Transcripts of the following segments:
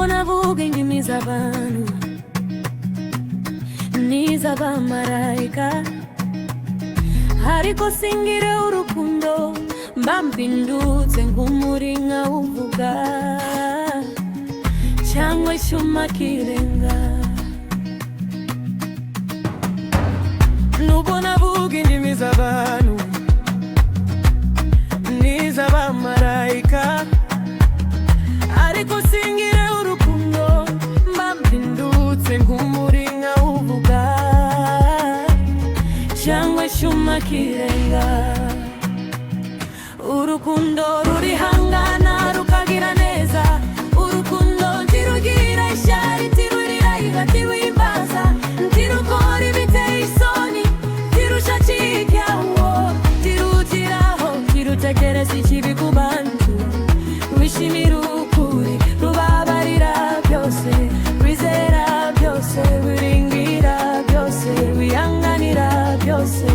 navuga indimi z'abantu n'iz'abamarayika, ariko singire urukundo mba mpindutse nk'umuringa uvuga cyangwa icyuma kirenga. Nubwo navuga indimi z'abantu n'iz'abamarayika, ariko singire urukundo mba mpindutse nk'umuringa uvuga cyangwa icyuma kirenga. Urukundo rurihangana rukagira neza, urukundo ntirugira ishyari, ntirurirayiga, ntirwimbaza, ntirukora ibiteye isoni, ntirushakira ntirutiraho, ntirutekereza ikibi ku bantu, rwishimira ukuri, rubabarira byose, rwizera byose, rwiringira byose, rwihanganira byose.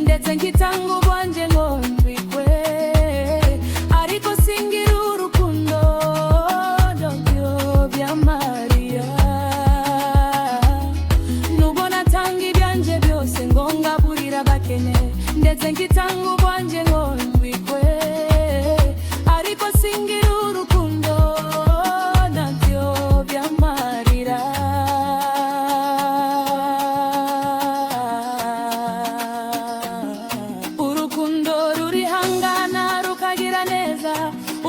Ndetse nkitanga ubwanje ngo ndwikwe, ariko singira urukundo ndobyo Mariya. Nubwo natanga ibyanje byose ngo ngaburira abakene, ndetse nkitanga ubwanje ngo ndwikwe, ariko singira urukundo ndobyo Mariya.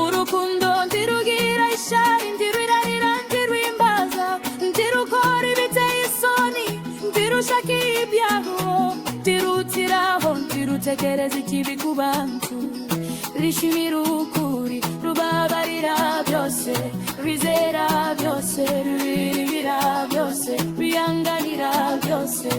Urukundo ntirugira ishyari, ntirwirarira, ntirwimbaza, ntirukora ibiteye isoni, ntirushakira ibyago, ntirutiraho, ntirutekereza ikibi ku bantu, rwishimira ukuri, rubabarira byose, rwizera byose, rwiringira byose, rwihanganira byose.